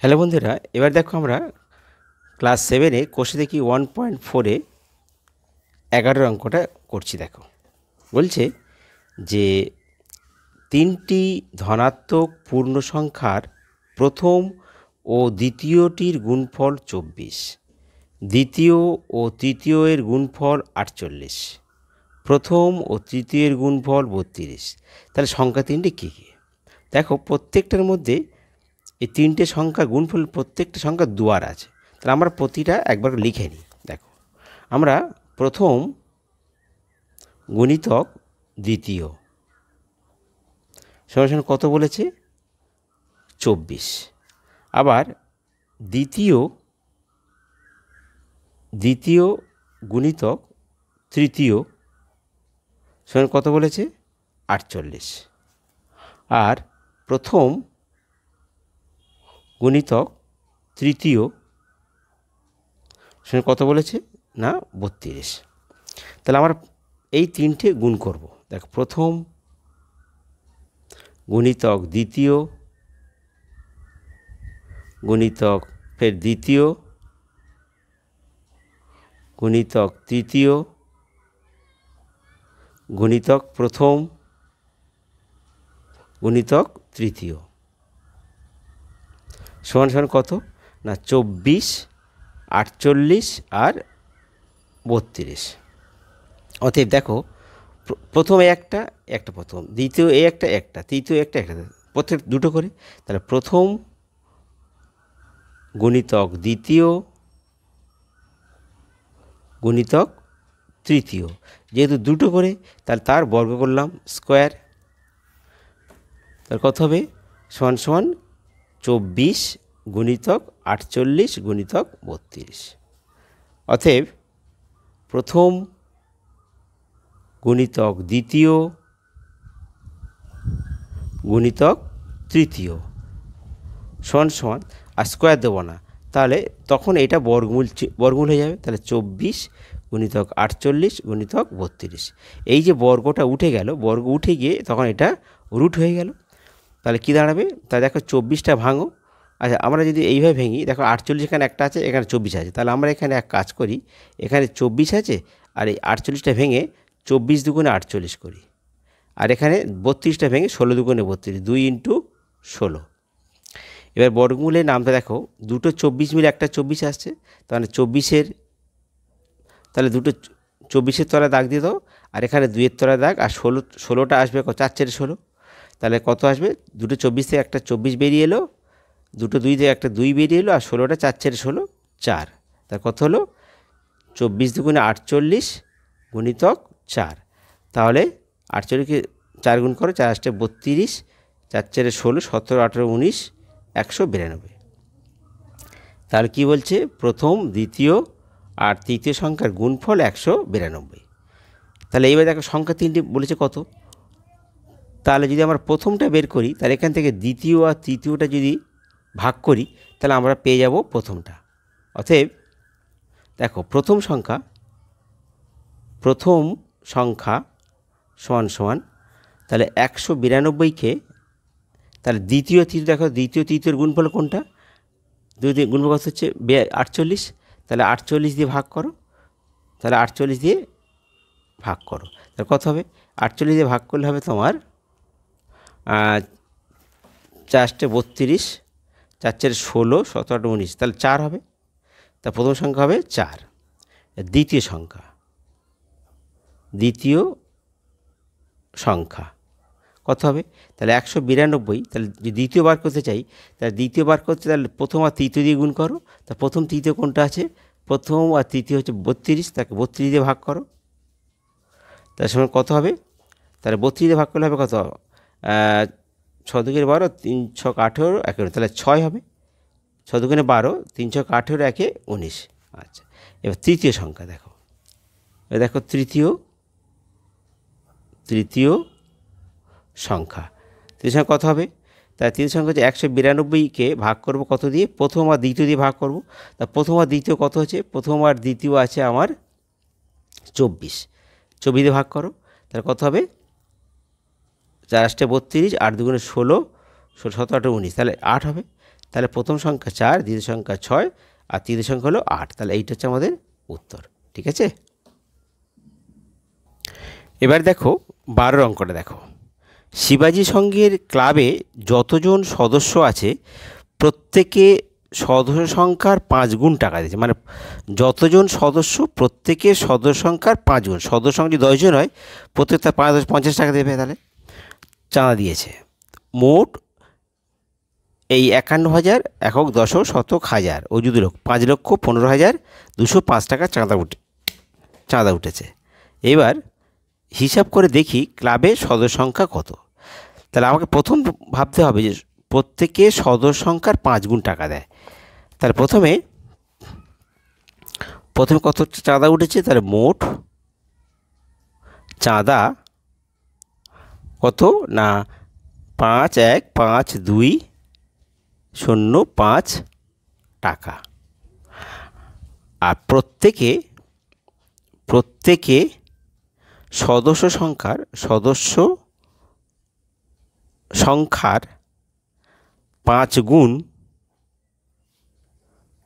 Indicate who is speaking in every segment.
Speaker 1: Hello বন্ধুরা, এবার দেখো আমরা ক্লাস 7-এ কোষে দেখি 1.4-এ 11 অঙ্কটা করছি। দেখো বলছে যে তিনটি ধনাত্মক পূর্ণ সংখ্যার প্রথম ও দ্বিতীয়টির গুণফল 24, দ্বিতীয় ও তৃতীয় এর গুণফল 48, প্রথম ও তৃতীয়ের গুণফল 32। তাহলে সংখ্যা তিনটি কী কী? দেখো প্রত্যেকটার মধ্যে এই তিনটে সংখ্যার গুণফল প্রত্যেকটা সংখ্যার দুয়ার আছে। তাহলে আমরা প্রতিটা একবার লিখে নিই। দেখো আমরা প্রথম গুণিতক দ্বিতীয় সমান কত বলেছে? 24। আবার দ্বিতীয় গুণিতক তৃতীয় সমান কত বলেছে? 48। আর প্রথম গুণিতক তৃতীয় সমান কত বলেছে? না 32। তাহলে আমরা এই তিনটে গুণ করব। দেখ প্রথম গুণিতক দ্বিতীয় গুণিতক ফের দ্বিতীয় গুণিতক তৃতীয় গুণিতক প্রথম গুণিতক তৃতীয় সমান সমান কত? না 24, 48 আর 32। অতএব দেখো প্রথম একটা প্রথম, দ্বিতীয় একটা তৃতীয় একটা প্রত্যেক দুটো করে। তাহলে প্রথম গুণিতক দ্বিতীয় গুণিতক তৃতীয়, যেহেতু দুটো করে তাহলে তার বর্গ করলাম স্কোয়ার। তার কত হবে? সমান সমান 24 গুণিতক 48 গুণিতক 32। অতএব প্রথম গুণিতক দ্বিতীয় গুণিতক তৃতীয় সমান সমান, আর স্কোয়ার দেবো না, তাহলে তখন এটা বর্গমূল হয়ে যাবে। তাহলে 24 গুণিতক 48 গুণিতক 32। এই যে বর্গটা উঠে গেল, বর্গ উঠে গিয়ে তখন এটা রুট হয়ে গেল। তাহলে কী দাঁড়াবে? তাহলে দেখো 24টা ভাঙো। আচ্ছা আমরা যদি এইভাবে ভেঙি, দেখো 48 এখানে একটা আছে, এখানে 24 আছে। তাহলে আমরা এখানে এক কাজ করি, এখানে 24 আছে আর এই 48টা ভেঙে 24 দুগুণে 48 করি, আর এখানে 32টা ভেঙে 16 দুগুণে 32, 2 × 16। এবার বর্গমূলের নামটা দেখো, দুটো 24 মিলে একটা 24 আসছে, তাহলে 24-এর তাহলে দুটো 24-এর তলায় দাগ দিয়ে দাও, আর এখানে 2-এর তলায় দাগ, আর 16টা আসবে 4 × 16। তাহলে কত আসবে? দুটো 24 থেকে একটা 24 বেরিয়ে এলো, দুটো 2 থেকে একটা 2 বেরিয়ে এলো, আর 16টা 4 × 16 4। তার কত হলো? 24 দুগুণে 48 গুণিতক 4। তাহলে 48কে 4 গুণ করো, 4 × 8 = 32, 4 × 4 = 16, 17, 18, 19, 192। তাহলে কি বলছে? প্রথম দ্বিতীয় আর তৃতীয় সংখ্যার গুণফল 192। তাহলে এইবার দেখো সংখ্যা তিনটি বলেছে কত। তাহলে যদি আমরা প্রথমটা বের করি, তাহলে এখান থেকে দ্বিতীয় আর তৃতীয়টা যদি ভাগ করি, তাহলে আমরা পেয়ে যাব প্রথমটা। অতএব দেখো প্রথম সংখ্যা সমান সমান, তাহলে 192কে, তাহলে দ্বিতীয় তৃতীয়, দেখো দ্বিতীয় তৃতীয়র গুণফল কোনটা? দুই গুণফল কত হচ্ছে? 48। তাহলে 48 দিয়ে ভাগ করো, তাহলে 48 দিয়ে ভাগ করো, তাহলে কত হবে? 48 দিয়ে ভাগ করলে হবে তোমার 4 × 32, 4 × 16, 17, 18, 19, তাহলে 4 হবে। তা প্রথম সংখ্যা হবে 4। দ্বিতীয় সংখ্যা কত হবে? তাহলে 192। তাহলে যদি দ্বিতীয় বার করতে চাই, তাহলে দ্বিতীয় বার করতে তাহলে প্রথম আর তৃতীয় দিয়ে গুণ করো। তা প্রথম তৃতীয় কোনটা আছে? প্রথম আর তৃতীয় হচ্ছে 32, তাকে 32 দিয়ে ভাগ করো, তার সময় কত হবে? তাহলে 32 দিয়ে ভাগ করলে হবে কত? 6 × 12, 3 × 6 = 18, 1 তাহলে 6 হবে। 6 × 12, 3 × 6 = 18, 1 = 19। আচ্ছা, এবার তৃতীয় সংখ্যা দেখো, দেখো তৃতীয় সংখ্যা কত হবে? তাই তৃতীয় সংখ্যা হচ্ছে 192কে ভাগ করব কত দিয়ে? প্রথম আর দ্বিতীয় দিয়ে ভাগ করব। তা প্রথম আর দ্বিতীয় কত হচ্ছে? প্রথম আর দ্বিতীয় আছে আমার 24, 24 দিয়ে ভাগ করো, তাহলে কত হবে? 4 × 8 = 32, 8 × 2 = 16, 17, 18, 19, তাহলে 8 হবে। তাহলে প্রথম সংখ্যা 4, দ্বিতীয় সংখ্যা 6 আর তৃতীয় সংখ্যা হলো 8। তাহলে এইটা হচ্ছে আমাদের উত্তর। ঠিক আছে, এবার দেখো 12 অঙ্কটা দেখো। শিবাজি সংঘের ক্লাবে যতজন সদস্য আছে প্রত্যেকে সদস্য সংখ্যার 5 গুণ টাকা দিয়েছে। মানে যতজন সদস্য প্রত্যেকে সদস্য সংখ্যার 5 গুণ, সদস্য সংখ্যা যদি 10 জন হয় প্রত্যেক তার 50 টাকা দেবে। তাহলে চাঁদা দিয়েছে মোট এই 51,000 একক দশক শতক হাজার ও যদি লোক 5,15,205 টাকা চাঁদা উঠেছে। এবার হিসাব করে দেখি ক্লাবের সদস্য সংখ্যা কত। তাহলে আমাকে প্রথম ভাবতে হবে যে প্রত্যেকে সদস্য সংখ্যার 5 গুণ টাকা দেয়। তাহলে প্রথমে কত চাঁদা উঠেছে, তাহলে মোট চাঁদা কত না 51,5,2,05 টাকা। আর প্রত্যেকে সদস্য সংখ্যার 5 গুণ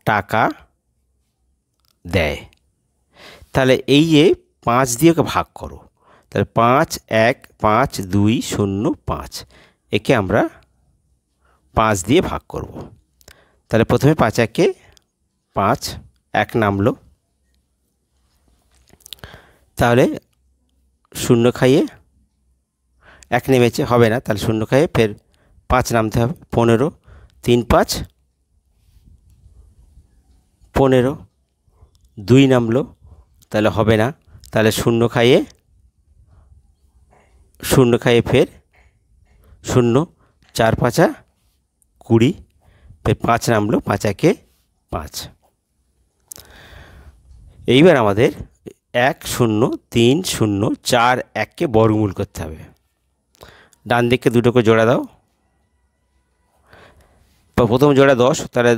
Speaker 1: টাকা দেয়। তাহলে এই যে 5 দিয়ে ওকে ভাগ করো, তাহলে 5,1,5,2,05 একে আমরা 5 দিয়ে ভাগ করব। তাহলে প্রথমে 5 একে 5, 1 নামলো, তাহলে 0 খাইয়ে 1 নেমেছে, হবে না, তাহলে 0 খাইয়ে ফের 5 নামতে হবে। 15, 3 5 15, 2 নামলো, তাহলে হবে না, তাহলে 0 খাইয়ে ফের 0, 4 5 20, ফের 5 নামলো, 5 একে 5। এইবার আমাদের 1 0 3 0 4 1কে বর্গমূল করতে হবে। ডান দিকে দুটো করে জোড়া দাও। প্রথম জোড়া 10, তাহলে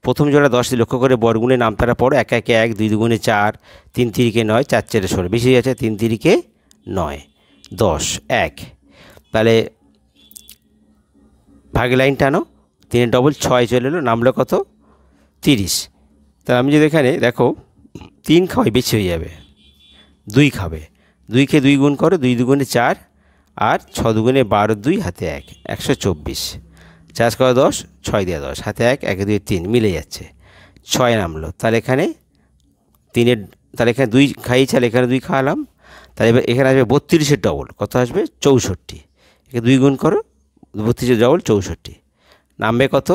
Speaker 1: প্রথম জোড়া 10 লক্ষ্য করে বর্গমূলে নামতাটা পড়ো। 1 1 1, 2 2 4, 3 3 9, 4 4 16, বেশি হয়ে যাচ্ছে, 3 3 9, 10 1। তাহলে ভাগে লাইন টানো, 3 ডবল 6 চলে এলো, নামলো কত 30। তাহলে আমি যদি এখানে দেখো 3 খাওয়াই বেশি হয়ে যাবে, 2 খাবে, 2কে 2 গুণ করো, 2 2 4 আর 6 2 12, 2 হাতে 1, 124, 4 করে 10, 6 দিয়ে 10, হাতে 1, 1 2 3 মিলে যাচ্ছে, 6 নামলো। তাহলে এখানে 3-এর, তাহলে এখানে 2 খাইয়েছে, এখানে 2 খাওয়ালাম, তাহলে এবার এখানে আসবে 32-এর ডবল, কত আসবে 64, একে 2 গুণ করো, 32-এর ডবল 64, নামবে কত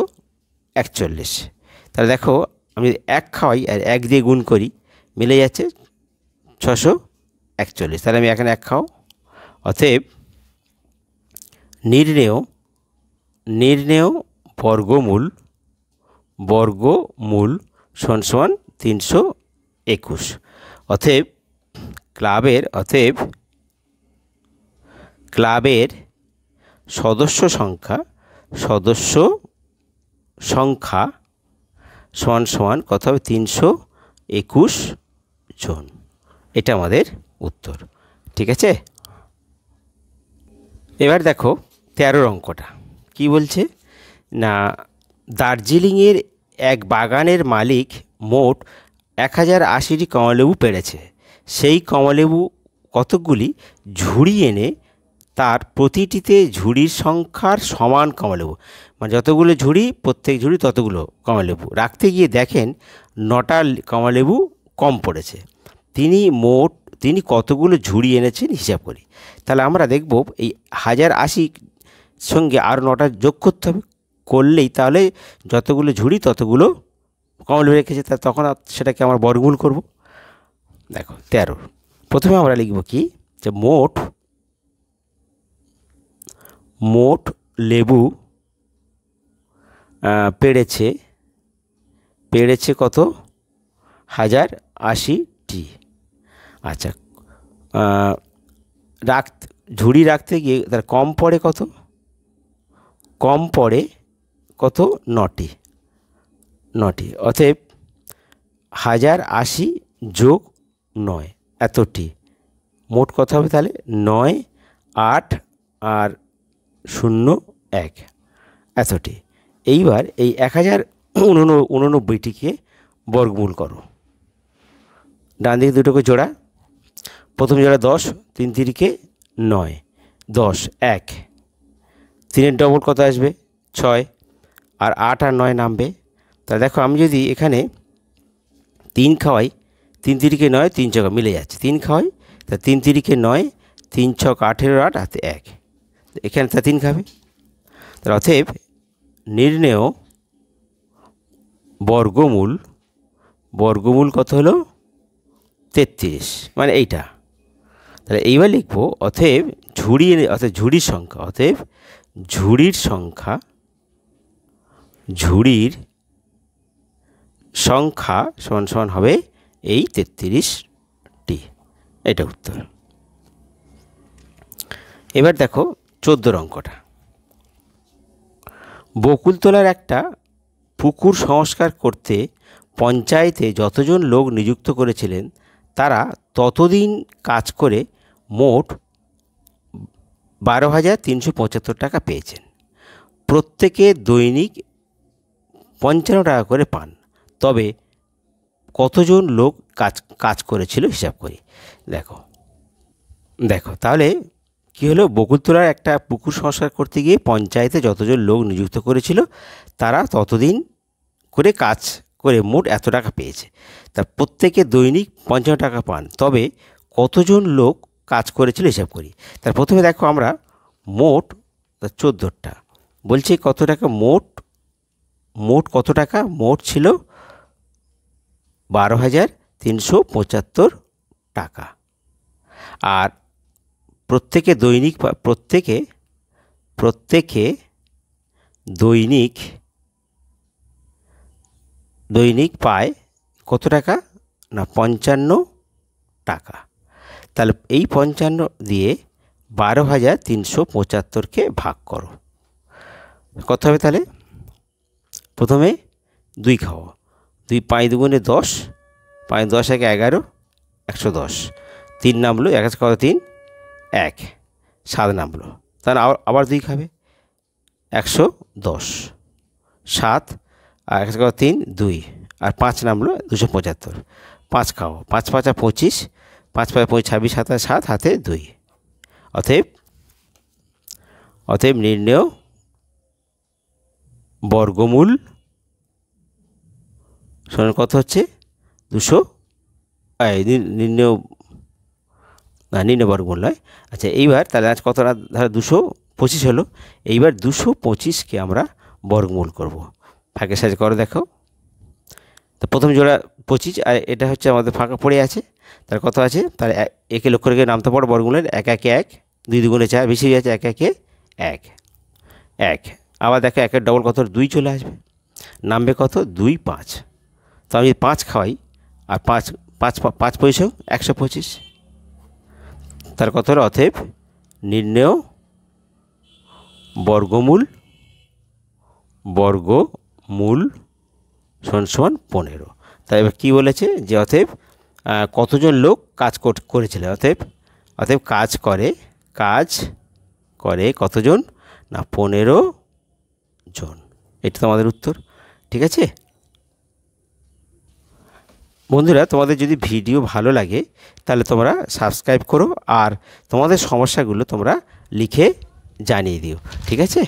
Speaker 1: 41। তাহলে দেখো আমি যদি 1 খাওয়াই আর 1 দিয়ে গুণ করি মিলে যাচ্ছে 641। তাহলে আমি এখানে 1 খাও। অতএব নির্ণেয় বর্গমূল সমান 321। অতএব ক্লাবের সদস্য সংখ্যা সমান কত হবে 321 জন। এটা আমাদের উত্তর। ঠিক আছে, এবার দেখো 13 অঙ্কটা কি বলছে না, দার্জিলিংয়ের এক বাগানের মালিক মোট 1080টি কমলালেবু পেড়েছে। সেই কমলালেবু কতকগুলি ঝুড়ি এনে তার প্রতিটিতে ঝুড়ির সংখ্যার সমান কমলালেবু, মানে যতগুলো ঝুড়ি প্রত্যেক ঝুড়ি ততগুলো কমলালেবু রাখতে গিয়ে দেখেন 9টা কমলালেবু কম পড়েছে। তিনি কতগুলো ঝুড়ি এনেছেন হিসাব করি। তাহলে আমরা দেখব এই 1080 সঙ্গে আর 9টা যোগ করতে হবে, করলেই তাহলে যতগুলো ঝুড়ি ততগুলো কমলালেবু রেখেছে, তা তখন সেটাকে আমরা বর্গমূল করব। দেখো 13, প্রথমে আমরা লিখব কি যে মোট লেবু পেড়েছে কত 1080টি। আচ্ছা, ঝুড়ি রাখতে গিয়ে তার কম পড়ে কত 9টি। অতএব 1080 যোগ 9 এতটি, মোট কথা হবে তাহলে 9 8 আর 0 1 এতটি। এইবার এই 1089টিকে বর্গমূল করো। ডান দিকে দুটোকে জোড়া, প্রথম জোড়া 10, 3 তিরিকে 9, 10 1, 3-এর ডবল কত আসবে 6, আর 8 আর 9 নামবে। তাহলে দেখো আমি যদি এখানে 3 খাওয়াই, 3 তিরিকে 9, 3 ছক মিলে যাচ্ছে, 3 খাওয়াই তা 3 তিরিকে 9, 3 ছক 18, 8 হাতে 1, এখানে তা 3 খাবে। তাহলে অতএব নির্ণেয় বর্গমূল কত হলো 33, মানে এইটা। তাহলে এইবার লিখবো অতএব ঝুড়ির সংখ্যা সমান হবে এই 33টি। এটা উত্তর। এবার দেখো 14 অঙ্কটা। বকুলতলার একটা পুকুর সংস্কার করতে পঞ্চায়েতে যতজন লোক নিযুক্ত করেছিলেন তারা ততদিন কাজ করে মোট 12,375 টাকা পেয়েছেন। প্রত্যেকে দৈনিক 55 টাকা করে পান। তবে কতজন লোক কাজ করেছিল হিসাব করি। দেখো তাহলে কি হলো, বকুলতলার একটা পুকুর সংস্কার করতে গিয়ে পঞ্চায়েতে যতজন লোক নিযুক্ত করেছিল তারা ততদিন করে কাজ করে মোট এত টাকা পেয়েছে। তা প্রত্যেকে দৈনিক 55 টাকা পান, তবে কতজন লোক কাজ করেছিল হিসাব করি। তার প্রথমে দেখো আমরা মোট 14টা বলছি কত টাকা, মোট কত টাকা, মোট ছিল 12,375 টাকা। আর প্রত্যেকে দৈনিক পায় কত টাকা না 55 টাকা। তাহলে এই 55 দিয়ে 12,375কে ভাগ করো, কত হবে? তাহলে প্রথমে 2 খাও, 2 5 দুগুণে 10, 5 10 1 11, 110, 3 নামলো, 1 কত 3 1, 7 নামলো। তাহলে আবার 2 খাবে, 110, 7 আর 1 কত 3 2, আর 5 নামলো 275, 5 খাও, 5 5 25, 5 5 26, 7 7 হাতে 2। অতএব নির্ণেয় বর্গমূল সমান কত হচ্ছে 200, নির্ণেয় বর্গমূল নয়। আচ্ছা এইবার তাহলে আজ কত, ধরো 225 হলো। এইবার 225কে আমরা বর্গমূল করব। ফাঁকের সাহায্যে করো, দেখো তো প্রথম জোড়া 25, আর এটা হচ্ছে আমাদের ফাঁকা পড়ে আছে। তার কত আছে, তার একে লক্ষ্য রেখে নামতে পারো বর্গমূলের 1 1 1, 2 দুগুণে 4, বেশি হয়ে যাচ্ছে 1 1 1 1। আবার দেখো 1-এর ডবল কত 2 চলে আসবে, নামবে কত 2 5। তো আমি 5 খাওয়াই আর 5 পয়সা 125, তার কত হলো। অতএব নির্ণেয় বর্গমূল সমান 15। তাই এবার কী বলেছে যে অতএব কতজন লোক কাজ করেছিল, অতএব কাজ করে কতজন না 15 জন। এটা তোমাদের উত্তর। ঠিক আছে বন্ধুরা, তোমাদের যদি ভিডিও ভালো লাগে তাহলে তোমরা সাবস্ক্রাইব করো আর তোমাদের সমস্যাগুলো তোমরা লিখে জানিয়ে দিও। ঠিক আছে।